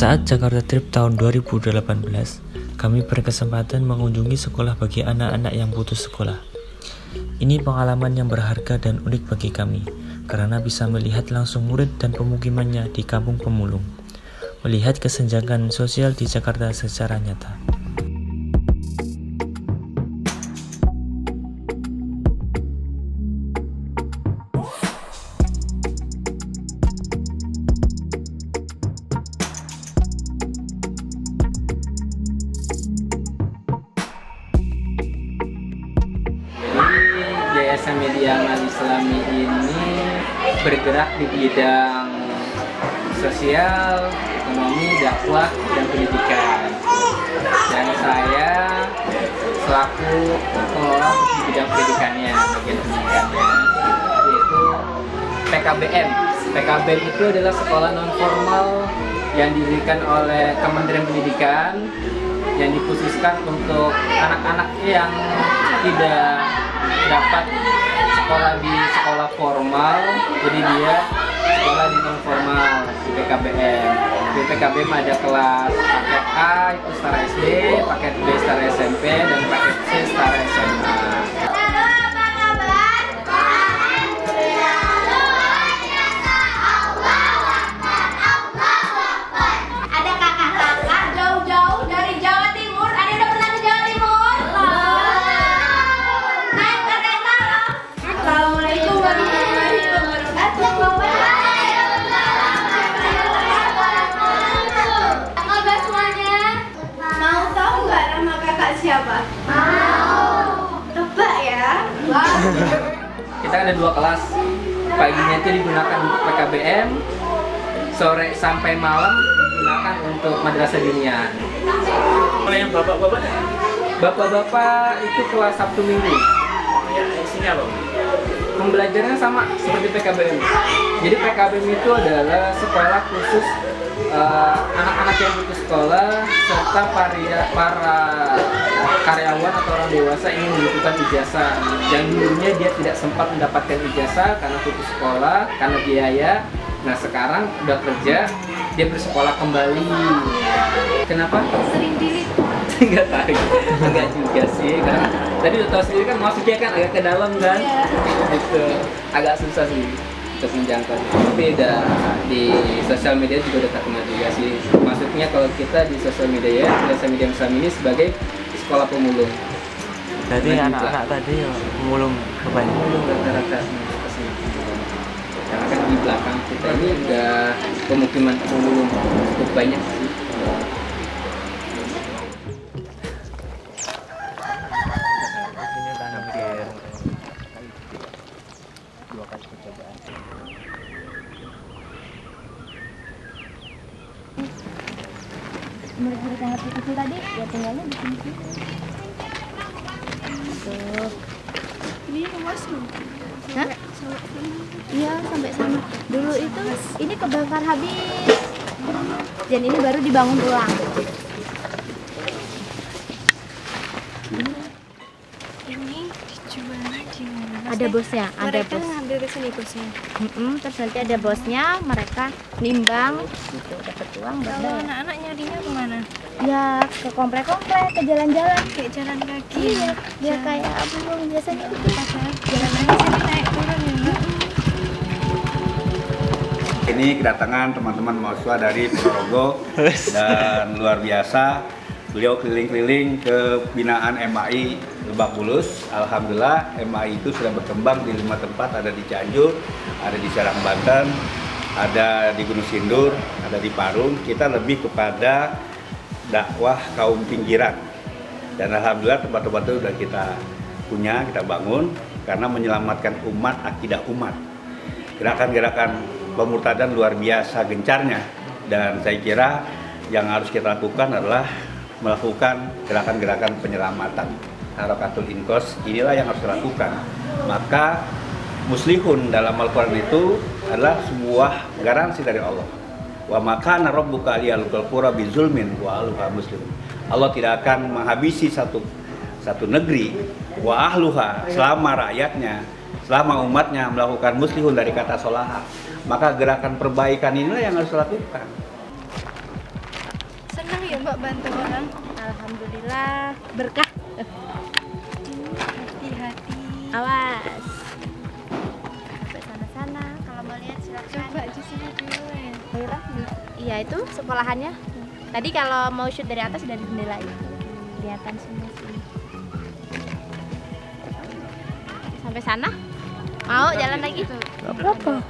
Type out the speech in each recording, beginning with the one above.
Saat Jakarta Trip tahun 2018, kami berkesempatan mengunjungi sekolah bagi anak-anak yang putus sekolah. Ini pengalaman yang berharga dan unik bagi kami, karena bisa melihat langsung murid dan pemukimannya di kampung pemulung, melihat kesenjangan sosial di Jakarta secara nyata. Yayasan Media Amal Islami ini bergerak di bidang sosial, ekonomi, dakwah, dan pendidikan. Dan saya selaku pengelola di bidang pendidikannya, bagian pendidikannya, yaitu PKBM. PKBM itu adalah sekolah non formal yang didirikan oleh Kementerian Pendidikan yang dikhususkan untuk anak-anak yang tidak dapat sekolah di sekolah formal, jadi dia sekolah di non formal di PKBM. Di PKBM ada kelas paket A itu setara SD, paket B setara SMP, dan paket C setara SMA. Siapa? Mau. Tebak ya? Wow. Kita ada 2 kelas. Paginya itu digunakan untuk PKBM, sore sampai malam digunakan untuk madrasah diniah. Kalau yang bapak-bapak? Bapak-bapak itu kelas Sabtu Minggu. Ya, isinya apa? Pembelajarannya sama seperti PKBM. Jadi PKBM itu adalah sekolah khusus anak-anak yang putus sekolah serta para karyawan atau orang dewasa ingin membutuhkan ijazah. Yang dulunya dia tidak sempat mendapatkan ijazah karena putus sekolah, karena biaya. Nah sekarang udah kerja, dia bersekolah kembali. Kenapa? Sering diri. Enggak tahu, enggak juga sih. Karena tadi udah tahu sendiri kan masuknya kan agak ke dalam kan, gitu. Agak susah sih untuk menjangkau. Tapi udah di sosial media juga udah terkenal juga sih. Maksudnya kalau kita di sosial media, Yayasan Media Amal ini sebagai sekolah pemulung. Jadi anak-anak tadi pemulung kebanyakan. Pemulung rata-rata kesini. Karena kan di belakang kita ini udah pemukiman pemulung cukup banyak sih. Murid-murid yang lebih kecil tadi ya tinggalnya di sini. Tuh. Ini luas loh. Hah? Iya sampai sana. Dulu itu ini kebakar habis. Dan ini baru dibangun ulang. Ini dijualnya di mana? Ada bosnya, ada Mereka bos. ngambil ke sini bosnya. Terus nanti ada bosnya, mereka nimbang gitu, dapat uang Kalau berbayar. anak-anak nyarinya kemana? Ya ke komplek-komplek, ke jalan-jalan. Kayak jalan kaki. Iya, dia kayak belum biasanya itu Jalan aja sini naik turun ya Mbak. Ini kedatangan teman-teman mahasiswa dari Ponorogo dan luar biasa. Beliau keliling-keliling ke binaan MAI Lebak Bulus. Alhamdulillah MAI itu sudah berkembang di 5 tempat, ada di Cianjur, ada di Serang Banten, ada di Gunung Sindur, ada di Parung. Kita lebih kepada dakwah kaum pinggiran. Dan alhamdulillah tempat-tempat itu sudah kita punya, kita bangun karena menyelamatkan umat, akidah umat. Gerakan-gerakan pemurtadan luar biasa gencarnya, dan saya kira yang harus kita lakukan adalah melakukan gerakan-gerakan penyelamatan. Harakatul Inqos inilah yang harus dilakukan. Maka muslihun dalam Al-Quran itu adalah sebuah garansi dari Allah. Wa makana rabbuka liyahlikal qura bizulmin wa ahluha muslimun. Allah tidak akan menghabisi satu negeri wa ahluha selama rakyatnya, selama umatnya melakukan muslihun dari kata solaha. Maka gerakan perbaikan inilah yang harus dilakukan. Kok bantu orang? Alhamdulillah berkah. Hati-hati. Awas. Sampai sana-sana. Kalau mau lihat silakan. Coba di sini dulu ya. Daerah? Iya itu sekolahannya. Tadi kalau mau shoot dari atas sudah dijendelain. Kelihatan semua sini. Sampai sana? Mau jalan lagi? Apa?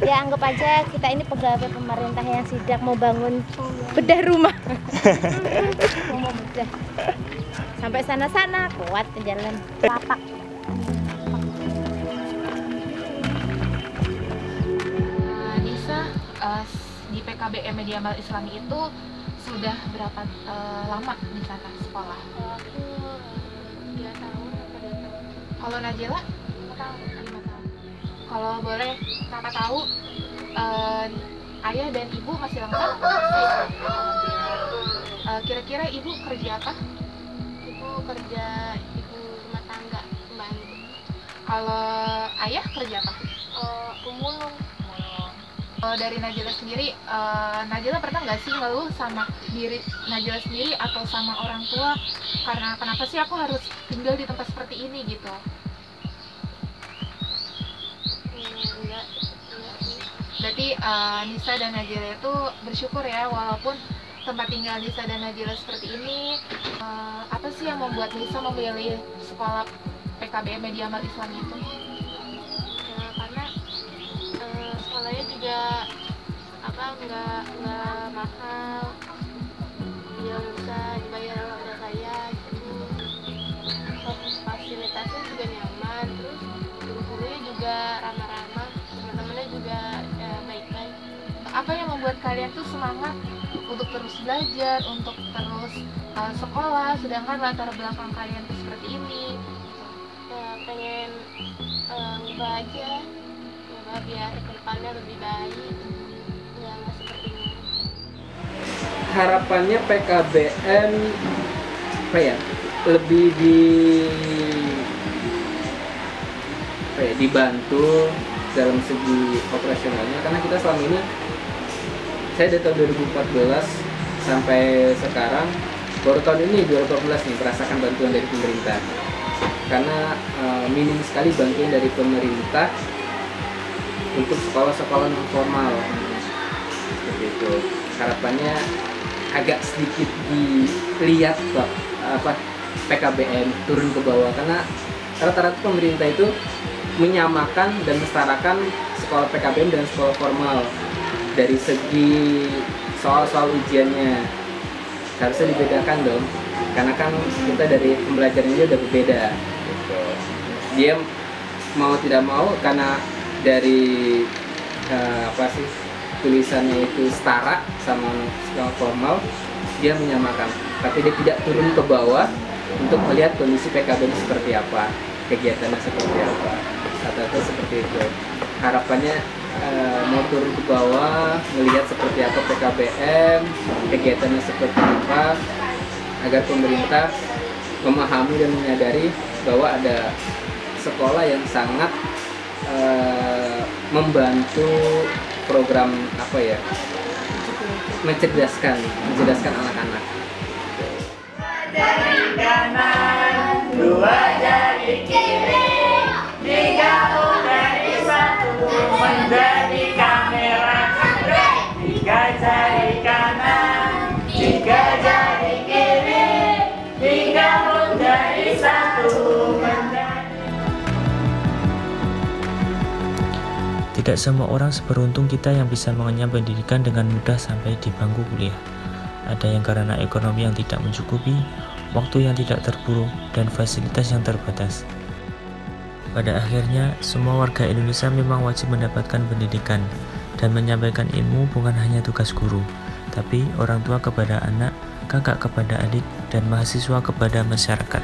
Ya anggap aja kita ini pegawai pemerintah yang sidak mau bangun bedah rumah. Mau bedah. Sampai sana-sana kuat ke jalan. Lapak. Nisa di PKBM Media Amal Islami itu sudah berapa lama di sana sekolah? Aku 3 tahun atau 2 tahun. Kalau Najila? 5 tahun. Kalau boleh kakak tahu, ayah dan ibu masih lengkap? Kira-kira ibu kerja apa? Ibu kerja ibu rumah tangga, pembantu. Kalau ayah kerja apa? Pemulung. Dari Najila sendiri, Najila pernah nggak sih ngeluh sama diri Najila sendiri atau sama orang tua karena kenapa sih aku harus tinggal di tempat seperti ini gitu? Enggak. Berarti Nisa dan Najila itu bersyukur ya walaupun tempat tinggal Nisa dan Najila seperti ini. Apa sih yang membuat Nisa memilih sekolah PKBM Media Amal Islam itu? Ya, karena sekolahnya juga nggak mahal, dia bisa dibayar oleh saya gitu. Fasilitasnya juga nyaman, terus guru-gurunya juga ramah-ramah, teman-temannya juga ya, baik-baik. Apa yang membuat kalian tuh semangat untuk terus belajar, untuk terus sekolah, sedangkan latar belakang kalian tuh seperti ini? Ya, pengen ngubah aja, biar kedepannya lebih baik, nggak seperti ini. Harapannya PKBM lebih dibantu dalam segi operasionalnya, karena kita selama ini, saya dari tahun 2014 sampai sekarang, baru tahun ini 2014 nih merasakan bantuan dari pemerintah, karena minim sekali bantuan dari pemerintah untuk sekolah-sekolah non formal seperti itu. Harapannya agak sedikit dilihat kok PKBM turun ke bawah, karena rata-rata pemerintah itu menyamakan dan menyetarakan sekolah PKBM dan sekolah formal dari segi soal-soal ujiannya. Harusnya dibedakan dong, karena kan kita dari pembelajarannya udah berbeda gitu. Dia mau tidak mau karena dari tulisannya itu setara sama sekolah formal, dia menyamakan, tapi dia tidak turun ke bawah untuk melihat kondisi PKBM seperti apa, kegiatannya seperti apa, atau seperti itu. Harapannya mau turun ke bawah, melihat seperti apa PKBM, kegiatannya seperti apa, agar pemerintah memahami dan menyadari bahwa ada sekolah yang sangat membantu program mencerdaskan anak-anak. Jari kanan, 2 jari kiri, digabung dari satu menjadi kamera. 3 jari kanan, 3 jari kiri, digabung dari satu menjadi. Tidak semua orang seberuntung kita yang bisa mengenyam pendidikan dengan mudah sampai di bangku kuliah. Ada yang karena ekonomi yang tidak mencukupi, waktu yang tidak terburuk, dan fasilitas yang terbatas. Pada akhirnya, semua warga Indonesia memang wajib mendapatkan pendidikan, dan menyampaikan ilmu bukan hanya tugas guru, tapi orang tua kepada anak, kakak kepada adik, dan mahasiswa kepada masyarakat.